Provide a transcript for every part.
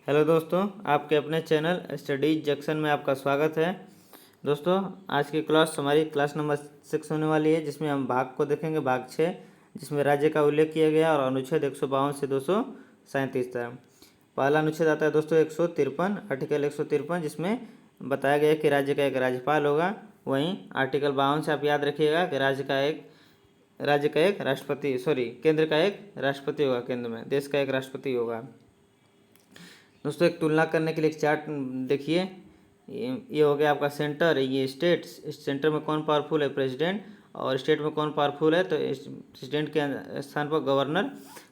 Hello दोस्तों, आपके अपने चैनल स्टडीज जंक्शन में आपका स्वागत है। दोस्तों, आज की क्लास हमारी क्लास नंबर 6 होने वाली है, जिसमें हम भाग को देखेंगे, भाग 6, जिसमें राज्य का उल्लेख किया गया और अनुच्छेद 152 से 237 तक। पहला अनुच्छेद आता है दोस्तों 153, आर्टिकल 153, जिसमें बताया गया कि राज्य का एक राज्यपाल होगा। वहीं आर्टिकल 52 से आप याद रखिएगा कि राज्य का एक राष्ट्रपति, केंद्र का एक राष्ट्रपति होगा, केंद्र में देश का एक राष्ट्रपति होगा। दोस्तों, एक तुलना करने के लिए एक चार्ट देखिए। ये हो गया आपका सेंटर, ये स्टेट। सेंटर में कौन पावरफुल है? प्रेसिडेंट। और स्टेट में कौन पावरफुल है? तो प्रेसिडेंट के स्थान पर गवर्नर।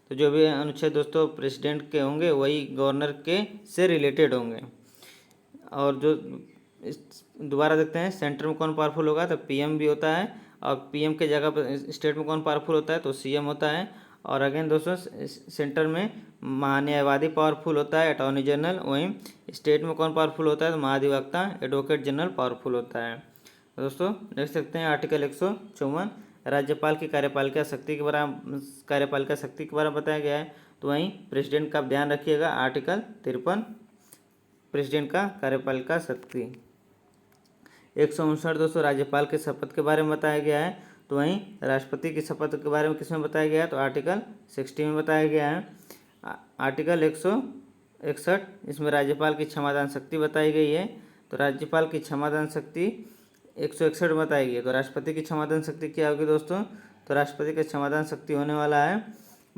तो जो भी अनुच्छेद दोस्तों प्रेसिडेंट के होंगे वही गवर्नर के से रिलेटेड होंगे। और जो दोबारा देखते हैं, सेंटर में कौन पावरफुल होगा? तो पीएम भी होता है। और पीएम के जगह पर स्टेट में कौन पावरफुल होता है? तो सीएम होता है। और अगेन दोस्तों, सेंटर में महान्यायवादी पावरफुल होता है, अटॉर्नी जनरल। वहीं स्टेट में कौन पावरफुल होता है? तो महाधिवक्ता, एडवोकेट जनरल पावरफुल होता है। तो दोस्तों देख सकते हैं आर्टिकल 154, राज्यपाल की कार्यपालिका शक्ति के बारे में बताया गया है। तो वहीं प्रेसिडेंट का ध्यान रखिएगा, आर्टिकल 53, प्रेसिडेंट का कार्यपालिका शक्ति। 159 दोस्तों राज्यपाल के शपथ के बारे में बताया गया है। तो वहीं राष्ट्रपति की शपथ के बारे में किसमें बताया गया है? तो आर्टिकल 60 में बताया गया है। आर्टिकल 161, इसमें राज्यपाल की क्षमादान शक्ति बताई गई है। तो राज्यपाल की क्षमादान शक्ति 161 में बताई गई है। तो राष्ट्रपति की क्षमादान शक्ति क्या होगी दोस्तों? तो राष्ट्रपति का क्षमादान शक्ति होने वाला है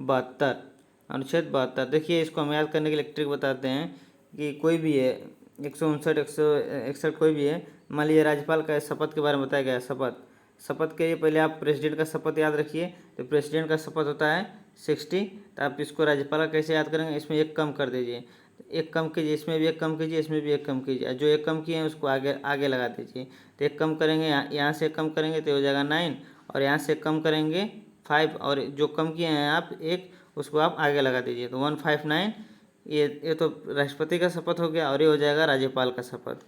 72, अनुच्छेद 72। देखिए, इसको हम याद करने के लिए ट्रिक बताते हैं कि कोई भी है, 159, 161 कोई भी है। मान लीजिए राज्यपाल का शपथ के बारे में बताया गया है। शपथ के लिए पहले आप प्रेसिडेंट का शपथ याद रखिए। तो प्रेसिडेंट का शपथ होता है 60। तो आप इसको राज्यपाल का कैसे याद करेंगे? इसमें एक कम कर दीजिए, एक कम कीजिए, इसमें भी एक कम कीजिए, इसमें भी एक कम कीजिए। जो एक कम किए हैं उसको आगे आगे लगा दीजिए। तो एक कम करेंगे, यहाँ से कम करेंगे तो हो जाएगा 9, और यहाँ से कम करेंगे 5, और जो कम किए हैं आप एक, उसको आप आगे लगा दीजिए। तो 159, ये तो राष्ट्रपति का शपथ हो गया, और ये हो जाएगा राज्यपाल का शपथ।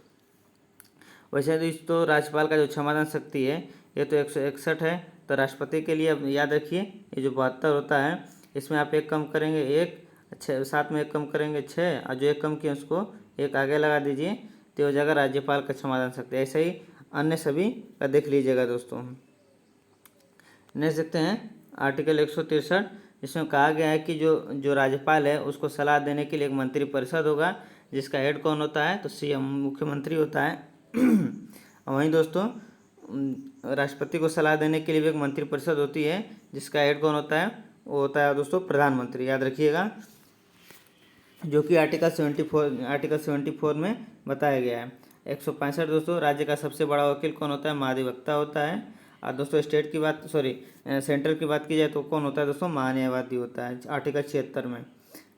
वैसे तो राज्यपाल का जो क्षमादान शक्ति है ये तो 161 है। तो राष्ट्रपति के लिए अब याद रखिए, ये जो 72 होता है, इसमें आप एक कम करेंगे 1, 6, साथ में एक कम करेंगे 6, और जो एक कम किए उसको एक आगे लगा दीजिए, तो हो जाएगा राज्यपाल का क्षमादान शक्ति। ऐसे ही अन्य सभी का देख लीजिएगा दोस्तों। देख सकते हैं आर्टिकल 163, जिसमें कहा गया है कि जो राज्यपाल है उसको सलाह देने के लिए एक मंत्रिपरिषद होगा, जिसका हेड कौन होता है? तो सीएम, मुख्यमंत्री होता है। वहीं दोस्तों राष्ट्रपति को सलाह देने के लिए भी एक मंत्रिपरिषद होती है, जिसका हेड कौन होता है? वो होता है दोस्तों प्रधानमंत्री, याद रखिएगा, जो कि आर्टिकल 74 में बताया गया है। 165 दोस्तों, राज्य का सबसे बड़ा वकील कौन होता है? महाधिवक्ता होता है। और दोस्तों स्टेट की बात, सेंटर की बात की जाए तो कौन होता है दोस्तों? महान्यायवादी होता है, आर्टिकल 76 में।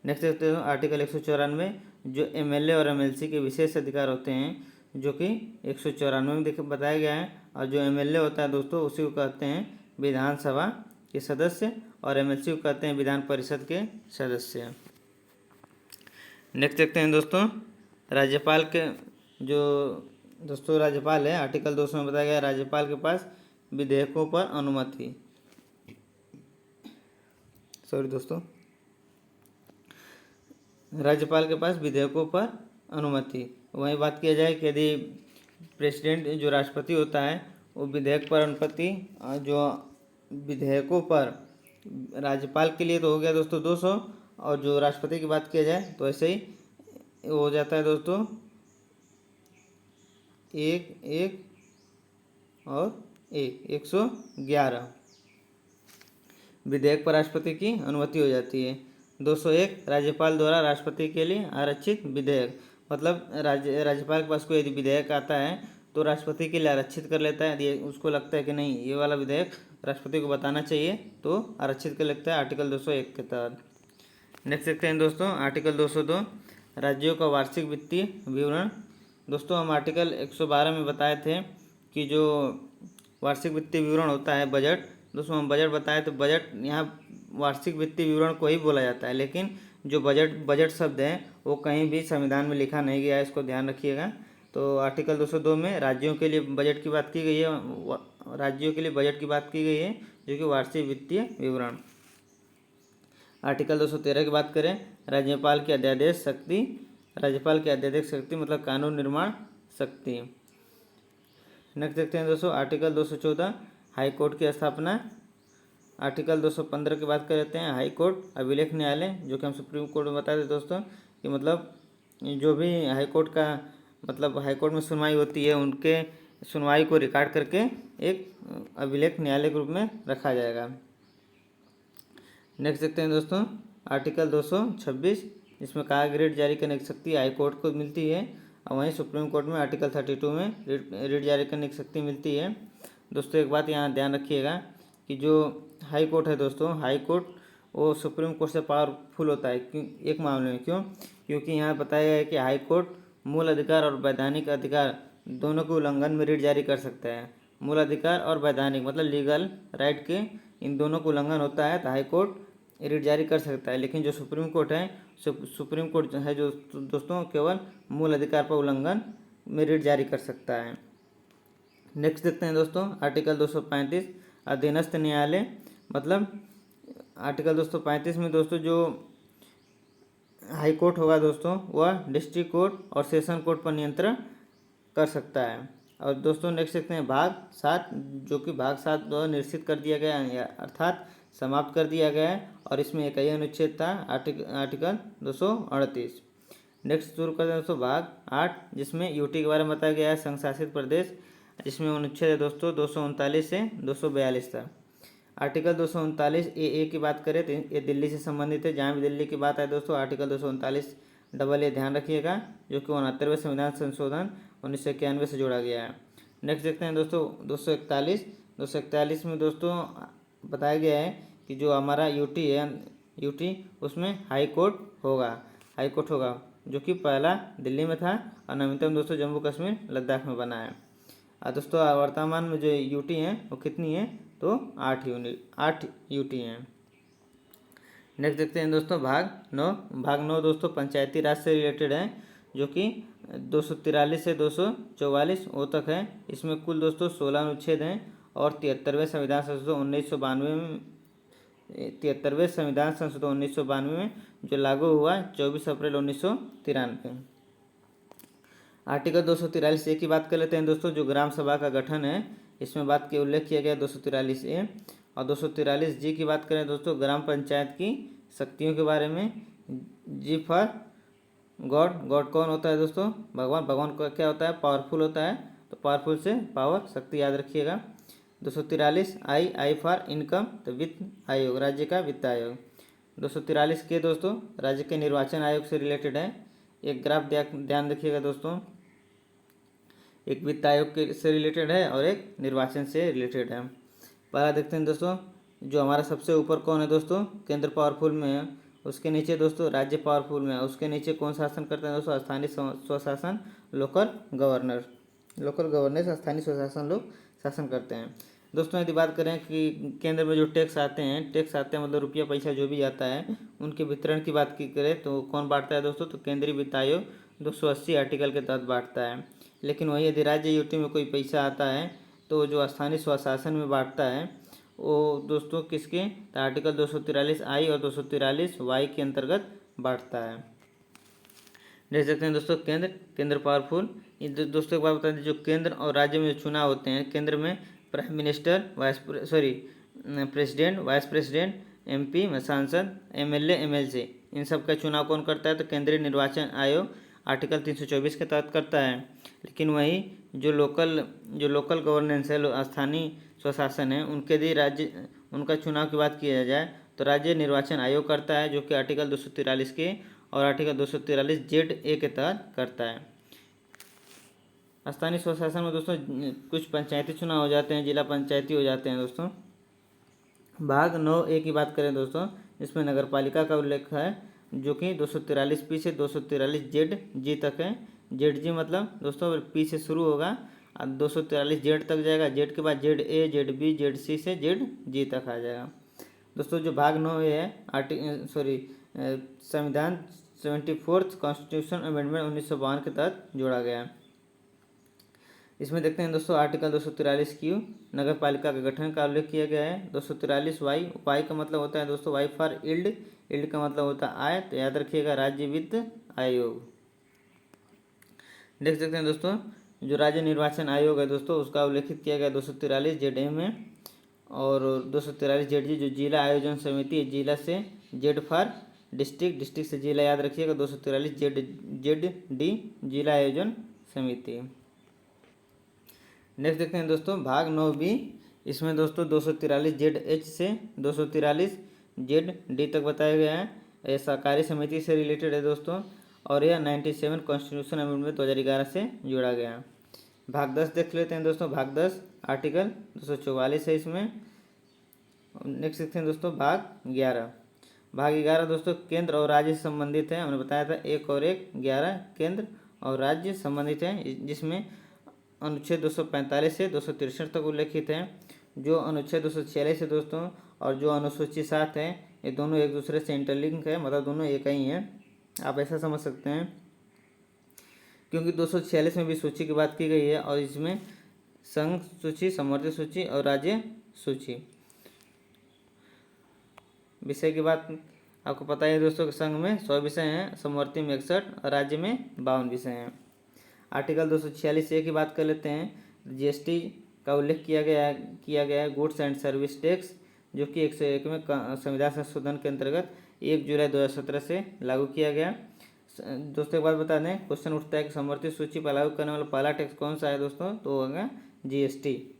नेक्स्ट देखते हैं आर्टिकल 194, जो एमएलए और एमएलसी के विशेष अधिकार होते हैं, जो कि 194 में बताया गया है। और जो एमएलए होता है दोस्तों, उसी को कहते हैं विधानसभा के सदस्य, और एमएलसी को कहते हैं विधान परिषद के सदस्य। नेक्स्ट देखते हैं दोस्तों राज्यपाल के, जो दोस्तों राज्यपाल है, आर्टिकल 200 में बताया गया है, राज्यपाल के पास विधेयकों पर अनुमति, राज्यपाल के पास विधेयकों पर अनुमति। वहीं बात किया जाए कि यदि प्रेसिडेंट, जो राष्ट्रपति होता है, वो विधेयक पर अनुमति, जो विधेयकों पर राज्यपाल के लिए तो हो गया दोस्तों 200, और जो राष्ट्रपति की बात किया जाए तो ऐसे ही हो जाता है दोस्तों 1 और 111 विधेयक पर राष्ट्रपति की अनुमति हो जाती है। 201 राज्यपाल द्वारा राष्ट्रपति के लिए आरक्षित विधेयक, मतलब राज्यपाल के पास कोई यदि विधेयक आता है तो राष्ट्रपति के लिए आरक्षित कर लेता है। यदि उसको लगता है कि नहीं, ये वाला विधेयक राष्ट्रपति को बताना चाहिए, तो आरक्षित कर लेता है आर्टिकल 201 के तहत। नेक्स्ट देखते हैं दोस्तों आर्टिकल 202, राज्यों का वार्षिक वित्तीय विवरण। दोस्तों हम आर्टिकल 112 में बताए थे कि जो वार्षिक वित्तीय विवरण होता है, बजट, दोस्तों हम बजट बताए तो बजट, यहाँ वार्षिक वित्तीय विवरण को ही बोला जाता है, लेकिन जो बजट शब्द है वो कहीं भी संविधान में लिखा नहीं गया है, इसको ध्यान रखिएगा। तो आर्टिकल 202 में राज्यों के लिए बजट की बात की गई है, राज्यों के लिए बजट की बात की गई है, जो कि वार्षिक वित्तीय विवरण। आर्टिकल 213 की बात करें, राज्यपाल की अध्यादेश शक्ति राज्यपाल की अत्यधिक शक्ति मतलब कानून निर्माण शक्ति। नेक्स्ट देखते हैं दोस्तों आर्टिकल 214 हाई कोर्ट की स्थापना। आर्टिकल 215 की बात कर लेते हैं हाई कोर्ट अभिलेख न्यायालय, जो कि हम सुप्रीम कोर्ट में बताते थे दोस्तों कि मतलब जो भी हाई कोर्ट का मतलब हाई कोर्ट में सुनवाई होती है उनके सुनवाई को रिकॉर्ड करके एक अभिलेख न्यायालय के रूप में रखा जाएगा। नेक्स्ट देखते हैं दोस्तों आर्टिकल 226, इसमें कहा रिट जारी करने की शक्ति हाई कोर्ट को मिलती है, और वहीं सुप्रीम कोर्ट में आर्टिकल 32 में रिट जारी करने की शक्ति मिलती है। दोस्तों एक बात यहाँ ध्यान रखिएगा कि जो हाई कोर्ट है दोस्तों, हाई कोर्ट वो सुप्रीम कोर्ट से पावरफुल होता है। क्यों? एक मामले में क्यों? क्योंकि यहाँ बताया गया है कि हाई कोर्ट मूल अधिकार और वैधानिक अधिकार दोनों के उल्लंघन में रिट जारी कर सकता है। मूल अधिकार और वैधानिक मतलब लीगल राइट के इन दोनों को उल्लंघन होता है तो हाई कोर्ट रिट जारी कर सकता है। लेकिन जो सुप्रीम कोर्ट है, सुप्रीम कोर्ट है जो दोस्तों केवल मूल अधिकार पर उल्लंघन में रिट जारी कर सकता है। नेक्स्ट देखते हैं दोस्तों आर्टिकल 235 अधीनस्थ न्यायालय, मतलब आर्टिकल 235 में दोस्तों जो हाई कोर्ट होगा दोस्तों वह डिस्ट्रिक्ट कोर्ट और सेशन कोर्ट पर नियंत्रण कर सकता है। और दोस्तों नेक्स्ट देखते हैं भाग 7, जो कि भाग 7 द्वारा निश्चित कर दिया गया है अर्थात समाप्त कर दिया गया है, और इसमें एक ही अनुच्छेद था आर्टिकल 238। नेक्स्ट शुरू करते हैं दोस्तों भाग 8, जिसमें यूटी के बारे में बताया गया है संघ शासित प्रदेश, जिसमें अनुच्छेद है दोस्तों 239 से 242 तक। आर्टिकल 239 ए की बात करें तो ये दिल्ली से संबंधित है। जहाँ भी दिल्ली की बात है दोस्तों आर्टिकल 239 डबल ए ध्यान रखिएगा, जो कि 69वें संविधान संशोधन 1991 से जोड़ा गया है। नेक्स्ट देखते हैं दोस्तों 241 में दोस्तों बताया गया है कि जो हमारा यूटी है, यूटी उसमें हाई कोर्ट होगा, जो कि पहला दिल्ली में था और नवीनतम दोस्तों जम्मू कश्मीर लद्दाख में बना है। दोस्तों वर्तमान में जो यूटी हैं वो कितनी है तो 8 यूटी हैं। नेक्स्ट देखते हैं दोस्तों भाग 9 दोस्तों पंचायती राज से रिलेटेड है, जो कि 243 से 244 ओ तक है। इसमें कुल दोस्तों 16 अनुच्छेद हैं और 73वें संविधान संशोधन 1992 में जो लागू हुआ 24 अप्रैल 1993। आर्टिकल 243 ए की बात कर लेते हैं दोस्तों, जो ग्राम सभा का गठन है इसमें बात की उल्लेख किया गया 243 ए। और 243 जी की बात करें दोस्तों ग्राम पंचायत की शक्तियों के बारे में। जी फॉर गॉड कौन होता है दोस्तों? भगवान का क्या होता है? पावरफुल होता है, तो पावरफुल से पावर शक्ति याद रखिएगा। 243 आई फॉर इनकम, तो वित्त आयोग, राज्य का वित्त आयोग। 243 के दोस्तों राज्य के निर्वाचन आयोग से रिलेटेड है। एक ग्राफ ध्यान रखिएगा दोस्तों, एक वित्त आयोग के से रिलेटेड है और एक निर्वाचन से रिलेटेड है। पहला देखते हैं दोस्तों, जो हमारा सबसे ऊपर कौन है दोस्तों? केंद्र पावरफुल में है। उसके नीचे दोस्तों राज्य पावरफुल में है। उसके नीचे कौन शासन करते हैं दोस्तों? स्थानीय स्वशासन, लोकल गवर्नेंस, स्थानीय स्वशासन लोग शासन करते हैं। दोस्तों यदि बात करें कि केंद्र में जो टैक्स आते हैं मतलब रुपया पैसा जो भी आता है उनके वितरण की बात की करें तो कौन बांटता है दोस्तों? तो केंद्रीय वित्त आयोग 280 आर्टिकल के तहत बांटता है। लेकिन वही यदि राज्य यूटी में कोई पैसा आता है तो जो स्थानीय स्वशासन में बांटता है वो दोस्तों किसके? तो आर्टिकल 243 आई और 243 वाई के अंतर्गत बांटता है। देख सकते हैं दोस्तों केंद्र पावरफुल। दोस्तों एक बात बता दें, जो केंद्र और राज्य में जो चुनाव होते हैं, केंद्र में prime minister president, vice president, MP सांसद, एमएलए, एमएलसी, इन सब का चुनाव कौन करता है? तो केंद्रीय निर्वाचन आयोग आर्टिकल 324 के तहत करता है। लेकिन वही जो लोकल गवर्नेंस है, स्थानीय स्वशासन है, उनका चुनाव की बात किया जाए तो राज्य निर्वाचन आयोग करता है, जो कि आर्टिकल 243 के और आर्टिकल 243 जेड ए के तहत करता है। स्थानीय स्वशासन में दोस्तों कुछ पंचायती चुनाव हो जाते हैं, जिला पंचायती हो जाते हैं दोस्तों। भाग 9 ए की बात करें दोस्तों, इसमें नगर पालिका का उल्लेख है, जो कि 243 पी से 243 जेड जी तक है। जेड जी मतलब दोस्तों पी से शुरू होगा और 243 जेड तक जाएगा। जेड के बाद Z A, Z B, Z C से जेड जी तक आ जाएगा। दोस्तों जो भाग 9 है संविधान 74th कॉन्स्टिट्यूशन अमेंडमेंट 1952 के तहत जोड़ा गया है। इसमें देखते हैं दोस्तों आर्टिकल 243 क्यू नगर पालिका के गठन का उल्लेख किया गया है। 243 वाई का मतलब होता है दोस्तों वाई फॉर इल्ड का मतलब होता है आय, तो याद रखिएगा राज्य वित्त आयोग। देख सकते हैं दोस्तों, जो राज्य निर्वाचन आयोग है दोस्तों, उसका उल्लेखित किया गया 243 जेड में, और 243 जेड जी जो जिला आयोजन समिति है, जिला से जेड फॉर डिस्ट्रिक्ट, डिस्ट्रिक्ट से जिला याद रखिएगा, 243 जेड डी जिला आयोजन समिति। नेक्स्ट देखते हैं दोस्तों भाग 9B, इसमें दोस्तों 243 जेड एच से 243 जेड डी तक बताया गया है। यह सहकारी समिति से रिलेटेड है दोस्तों, और यह 97 कॉन्स्टिट्यूशन अमेंडमेंट 2011 से जोड़ा गया। भाग 10 देख लेते हैं दोस्तों। भाग 10 आर्टिकल 244 है इसमें। नेक्स्ट देखते हैं दोस्तों भाग 11। भाग 11 दोस्तों केंद्र और राज्य से संबंधित है। हमने बताया था 1 और 1 11 केंद्र और राज्य संबंधित है, जिसमें अनुच्छेद 245 से 263 तक उल्लेखित है। जो अनुच्छेद 246 है दोस्तों और जो अनुसूची 7 है, ये दोनों एक दूसरे से इंटरलिंक है, मतलब दोनों एक ही हैं। आप ऐसा समझ सकते हैं, क्योंकि 246 में भी सूची की बात की गई है, और इसमें संघ सूची, समवर्ती सूची और राज्य सूची। विषय की बात आपको पता है दोस्तों कि संघ में 100 विषय हैं, समवर्ती में 61 और राज्य में 52 विषय हैं। आर्टिकल 246A की बात कर लेते हैं। जीएसटी का उल्लेख किया गया है गुड्स एंड सर्विस टैक्स, जो कि 101 में संविधान संशोधन के अंतर्गत 1 जुलाई 2017 से लागू किया गया। दोस्तों एक बात बता दें, क्वेश्चन उठता है कि समवर्ती सूची पर लागू करने वाला पहला टैक्स कौन सा है दोस्तों, तो होगा जीएसटी।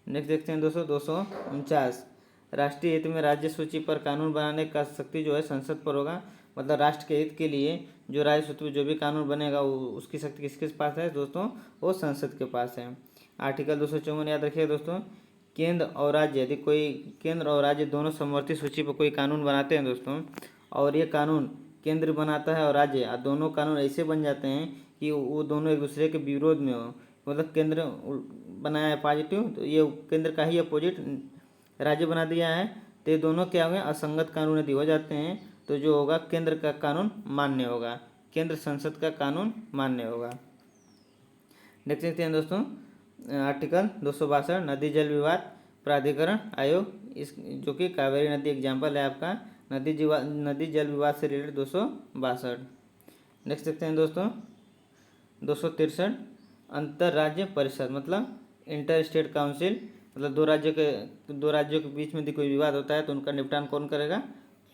नेक्स्ट देखते हैं दोस्तों 249, राष्ट्रीय हित में राज्य सूची पर कानून बनाने का शक्ति जो है संसद पर होगा। मतलब राष्ट्र के हित के लिए जो राज्य सूची में जो भी कानून बनेगा उसकी शक्ति किसके पास है दोस्तों, वो संसद के पास है। आर्टिकल 254 याद रखिए दोस्तों, केंद्र और राज्य, यदि कोई केंद्र और राज्य दोनों समवर्ती सूची पर कोई कानून बनाते हैं दोस्तों, और ये कानून केंद्र बनाता है और राज्य, दोनों कानून ऐसे बन जाते हैं कि वो दोनों एक दूसरे के विरोध में हो। मतलब केंद्र बनाया है पॉजिटिव, तो ये केंद्र का ही अपोजिट राज्य बना दिया है, तो ये दोनों क्या होंगे, असंगत कानून यदि हो जाते हैं तो जो होगा केंद्र का कानून मान्य होगा, केंद्र संसद का कानून मान्य होगा। नेक्स्ट देखते हैं दोस्तों आर्टिकल 262, नदी जल विवाद प्राधिकरण आयोग, इस जो कि कावेरी नदी एग्जाम्पल है आपका, नदी जल विवाद से रिलेटेड 262। नेक्स्ट देखते हैं दोस्तों 263, अंतर्राज्य परिषद, मतलब इंटर स्टेट काउंसिल, मतलब दो राज्यों के बीच में यदि कोई विवाद होता है तो उनका निपटान कौन करेगा,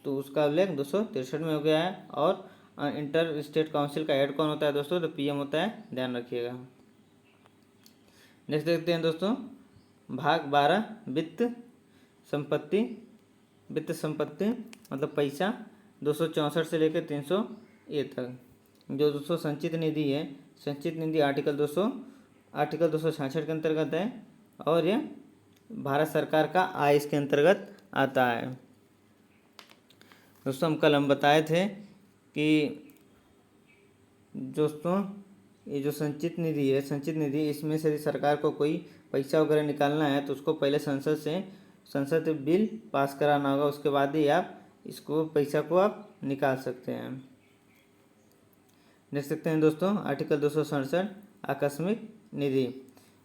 तो उसका उल्लेख 263 में हो गया है। और इंटर स्टेट काउंसिल का हेड कौन होता है दोस्तों, तो पीएम होता है, ध्यान रखिएगा। नेक्स्ट देखते हैं दोस्तों भाग 12, वित्त संपत्ति मतलब पैसा, 264 से लेकर 300A तक। जो दोस्तों संचित निधि है, संचित निधि आर्टिकल 266 के अंतर्गत है, और यह भारत सरकार का आय इसके अंतर्गत आता है। दोस्तों हम बताए थे कि दोस्तों ये जो संचित निधि है, संचित निधि, इसमें से यदि सरकार को कोई पैसा वगैरह निकालना है तो उसको पहले संसद बिल पास कराना होगा, उसके बाद ही आप इसको पैसा को आप निकाल सकते हैं। देख सकते हैं दोस्तों आर्टिकल 267, आकस्मिक निधि,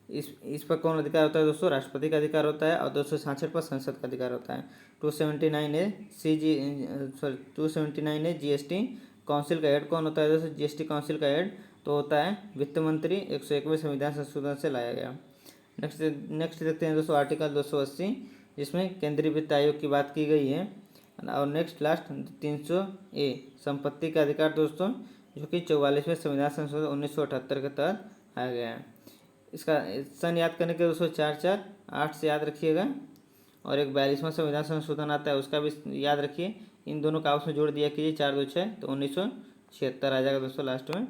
इस पर कौन अधिकार होता है दोस्तों, राष्ट्रपति का अधिकार होता है, और 266 पर संसद का अधिकार होता है। 279 जीएसटी काउंसिल का हेड कौन होता है दोस्तों, जीएसटी काउंसिल का हेड तो होता है वित्त मंत्री, 101वें संविधान संशोधन से लाया गया। नेक्स्ट देखते हैं दोस्तों आर्टिकल 280, जिसमें केंद्रीय वित्त आयोग की बात की गई है। और नेक्स्ट लास्ट 300A, संपत्ति का अधिकार दोस्तों, जो कि 44वें संविधान संशोधन 1978 के तहत आया गया है। इसका सन याद करने के दोस्तों 448 से याद रखिएगा, और एक 42वां संविधान संशोधन आता है, उसका भी याद रखिए। इन दोनों का आपस में जोड़ दिया कीजिए, 4 2 6, तो 1976 आ जाएगा दोस्तों लास्ट में।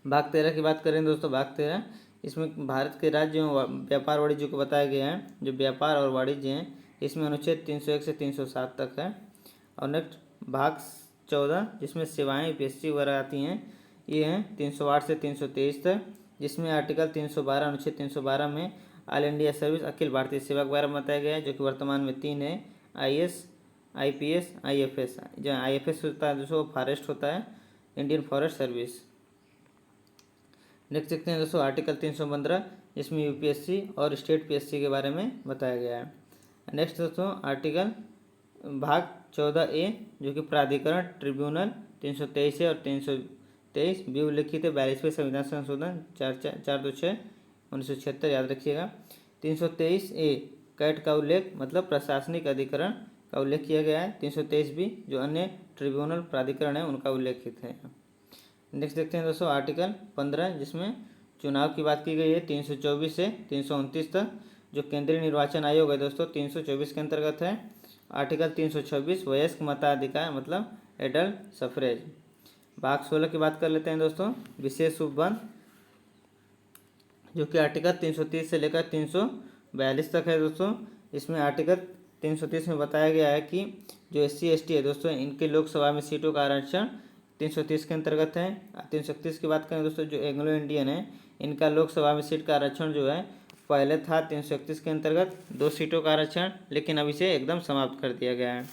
भाग 13 की बात करें दोस्तों, भाग 13, इसमें भारत के राज्य में व्यापार वाणिज्य को बताया गया है। जो व्यापार और वाणिज्य हैं, इसमें अनुच्छेद 301 से 307 तक है। और नेक्स्ट भाग 14, जिसमें सेवाएं यूपीएससी वगैरह आती हैं, ये हैं 308 से 323 तक, जिसमें आर्टिकल 312 अनुच्छेद 312 में all India service, Akhil Bharatiya सेवा के बारे में बताया गया है, जो कि वर्तमान में 3 है, IAS, IPS, IFS। जो IFS होता है दोस्तों फॉरेस्ट होता है, इंडियन फॉरेस्ट सर्विस। नेक्स्ट देखते हैं दोस्तों आर्टिकल 315, जिसमें यूपीएससी और स्टेट पीएससी के बारे में बताया गया है। नेक्स्ट दोस्तों आर्टिकल भाग 14A, जो कि प्राधिकरण ट्रिब्यूनल 323 है, और 23 भी उल्लेखित है। 42वें संविधान संशोधन 426/1976 याद रखिएगा। 323A कैट का उल्लेख मतलब प्रशासनिक अधिकरण का उल्लेख किया गया है। 323B जो अन्य ट्रिब्यूनल प्राधिकरण है उनका उल्लेखित है। नेक्स्ट देखते हैं दोस्तों आर्टिकल 15 जिसमें चुनाव की बात की गई है। 324 से 329 तक जो केंद्रीय निर्वाचन आयोग है दोस्तों 324 के अंतर्गत है। आर्टिकल 326 वयस्क मताधिकार मतलब एडल्ट सफरेज। भाग 16 की बात कर लेते हैं दोस्तों विशेष उपबंध जो कि आर्टिकल 330 से लेकर 342 तक है दोस्तों। इसमें आर्टिकल 330 में बताया गया है कि जो SC ST है दोस्तों इनके लोकसभा में सीटों का आरक्षण 330 के अंतर्गत है। 331 की बात करें दोस्तों जो एंग्लो इंडियन है इनका लोकसभा में सीट का आरक्षण जो है पहले था 331 के अंतर्गत 2 सीटों का आरक्षण, लेकिन अब इसे एकदम समाप्त कर दिया गया है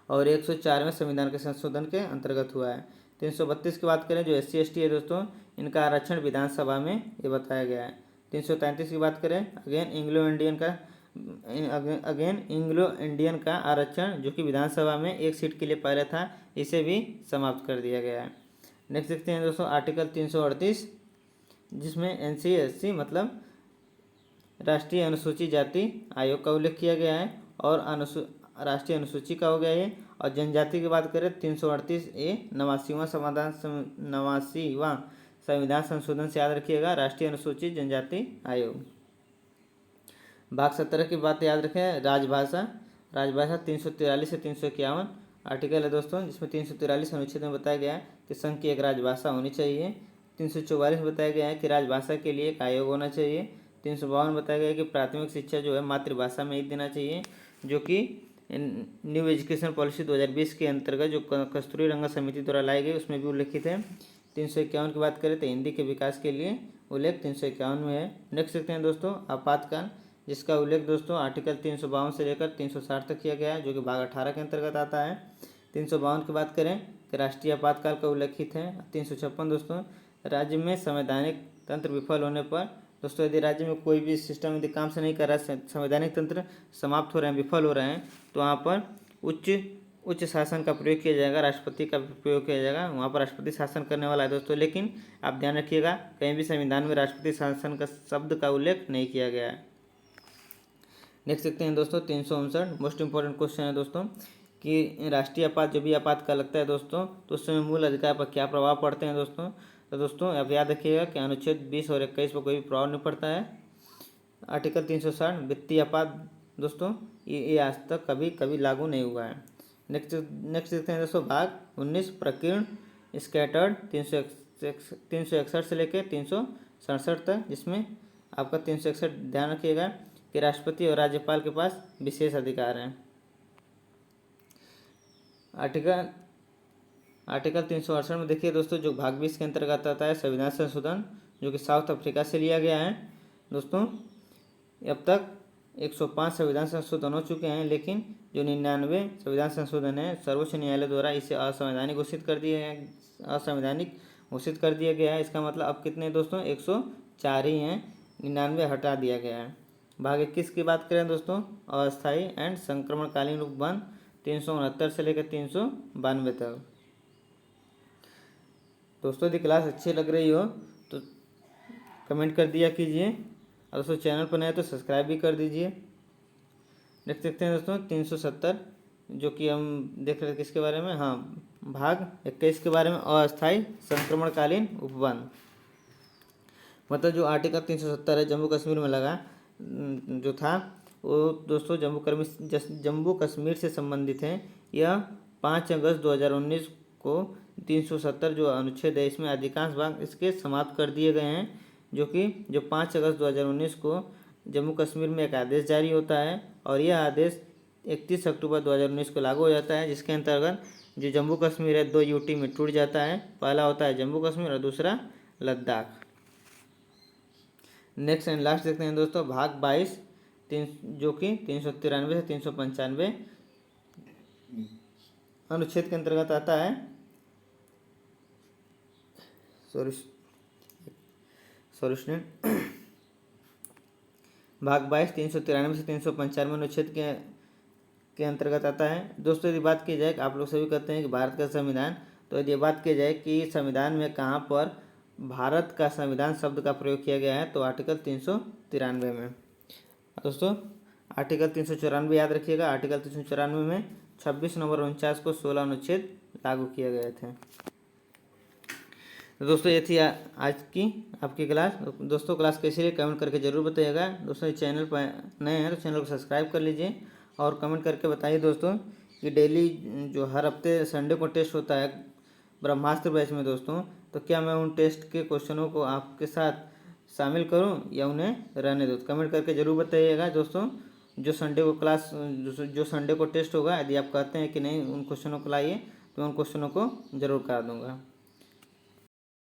और 104वें संविधान के संशोधन के अंतर्गत हुआ है। 332 की बात करें जो SC ST है दोस्तों इनका आरक्षण विधानसभा में ये बताया गया है। 333 की बात करें अगेन एंग्लो इंडियन का आरक्षण जो कि विधानसभा में 1 सीट के लिए पहले था इसे भी समाप्त कर दिया गया है। नेक्स्ट देखते हैं दोस्तों आर्टिकल 338 जिसमें NC SC मतलब राष्ट्रीय अनुसूचित जाति आयोग का उल्लेख किया गया है और राष्ट्रीय अनुसूची का हो गया ये। और जनजाति की बात करें 338A 89वां संविधान संशोधन से याद रखिएगा राष्ट्रीय अनुसूचित जनजाति आयोग। भाग 17 की बात याद रखें राजभाषा 343 से 351 आर्टिकल है दोस्तों जिसमें 343 अनुच्छेद में बताया गया है कि संघ की एक राजभाषा होनी चाहिए। 344 में बताया गया है कि राजभाषा के लिए एक आयोग होना चाहिए। 352 बताया गया है कि प्राथमिक शिक्षा जो है मातृभाषा में ही देना चाहिए जो कि न्यू एजुकेशन पॉलिसी 2020 के अंतर्गत जो कस्तूरी रंगन समिति द्वारा लाई गई उसमें भी उल्लेखित है। 351 की बात करें तो हिंदी के विकास के लिए उल्लेख 351 में है। नेक्स्ट देखते हैं दोस्तों आपातकाल जिसका उल्लेख दोस्तों आर्टिकल 352 से लेकर 360 तक किया गया है जो कि भाग 18 के अंतर्गत आता है। 352 की बात करें कि राष्ट्रीय आपातकाल का उल्लेखित है। 356 दोस्तों राज्य में संवैधानिक तंत्र विफल होने पर दोस्तों यदि राज्य में कोई भी सिस्टम यदि काम से नहीं कर रहा है संवैधानिक तंत्र समाप्त हो रहे हैं विफल हो रहे हैं तो वहाँ पर उच्च शासन का प्रयोग किया जाएगा, राष्ट्रपति का प्रयोग किया जाएगा। वहाँ पर राष्ट्रपति शासन करने वाला है दोस्तों, लेकिन आप ध्यान रखिएगा कहीं भी संविधान में राष्ट्रपति शासन का शब्द का उल्लेख नहीं किया गया है। नेक्स्ट देखते हैं दोस्तों 359 मोस्ट इंपॉर्टेंट क्वेश्चन है दोस्तों कि राष्ट्रीय आपात जब भी आपातकाल लगता है दोस्तों तो उस समय मूल अधिकार पर क्या प्रभाव पड़ते हैं दोस्तों। तो दोस्तों आप याद रखिएगा कि अनुच्छेद 20 और 21 पर कोई भी प्रभाव नहीं पड़ता है। आर्टिकल 360 वित्तीय आपात दोस्तों ये आज तक कभी लागू नहीं हुआ है। नेक्स्ट देखते हैं दोस्तों भाग 19 प्रकीर्ण स्कैटर्ड 361 से लेकर 367 तक जिसमें आपका 361 ध्यान रखिएगा कि राष्ट्रपति और राज्यपाल के पास विशेष अधिकार हैं। आर्टिकल 368 में देखिए दोस्तों जो भाग 20 के अंतर्गत आता है संविधान संशोधन जो कि साउथ अफ्रीका से लिया गया है दोस्तों। अब तक 105 संविधान संशोधन हो चुके हैं, लेकिन जो 99 संविधान संशोधन है सर्वोच्च न्यायालय द्वारा इसे असंवैधानिक घोषित कर दिया गया है। इसका मतलब अब कितने दोस्तों 104 ही हैं, 99 हटा दिया गया है। भाग 21 की बात करें दोस्तों अस्थायी एंड संक्रमणकालीन उपबंध 369 से लेकर 392 तक। दोस्तों यदि क्लास अच्छी लग रही हो तो कमेंट कर दिया कीजिए और दोस्तों चैनल पर नए तो सब्सक्राइब भी कर दीजिए। नेक्स्ट देखते हैं दोस्तों 370 जो कि हम देख रहे थे किसके बारे में, हाँ भाग 21 के बारे में अस्थायी संक्रमणकालीन उपबंध। मतलब जो आर्टिकल 370 है जम्मू कश्मीर में लगा जो था वो दोस्तों जम्मू कश्मीर से संबंधित है। यह 5 अगस्त 2019 को 370 जो अनुच्छेद है इसमें अधिकांश भाग इसके समाप्त कर दिए गए हैं जो 5 अगस्त 2019 को जम्मू कश्मीर में एक आदेश जारी होता है और यह आदेश 31 अक्टूबर 2019 को लागू हो जाता है, जिसके अंतर्गत जो जम्मू कश्मीर है 2 यूटी में टूट जाता है। पहला होता है जम्मू कश्मीर और दूसरा लद्दाख। नेक्स्ट एंड लास्ट देखते हैं दोस्तों भाग 22 जो कि 393 से 395 अनुच्छेद के अंतर्गत आता है। भाग 22 393 से 395 अनुच्छेद के अंतर्गत आता है। दोस्तों यदि बात की जाए आप लोग सभी कहते हैं कि भारत का संविधान तो यदि बात की जाए कि संविधान में कहाँ पर भारत का संविधान शब्द का प्रयोग किया गया है, तो आर्टिकल 393 में। दोस्तों आर्टिकल 394 याद रखिएगा। आर्टिकल 394 में 26 नवंबर 49 को 16 अनुच्छेद लागू किए गए थे। तो दोस्तों ये थी आज की आपकी क्लास। दोस्तों क्लास कैसी रही कमेंट करके ज़रूर बताइएगा। दोस्तों चैनल पर नए हैं तो चैनल को सब्सक्राइब कर लीजिए और कमेंट करके बताइए दोस्तों कि डेली जो हर हफ्ते संडे को टेस्ट होता है ब्रह्मास्त्र बैच में दोस्तों, तो क्या मैं उन टेस्ट के क्वेश्चनों को आपके साथ शामिल करूं या उन्हें रहने दूं। कमेंट करके ज़रूर बताइएगा दोस्तों। जो संडे को क्लास जो संडे को टेस्ट होगा, यदि आप कहते हैं कि नहीं उन क्वेश्चनों को लाइए, तो उन क्वेश्चनों को ज़रूर करा दूँगा।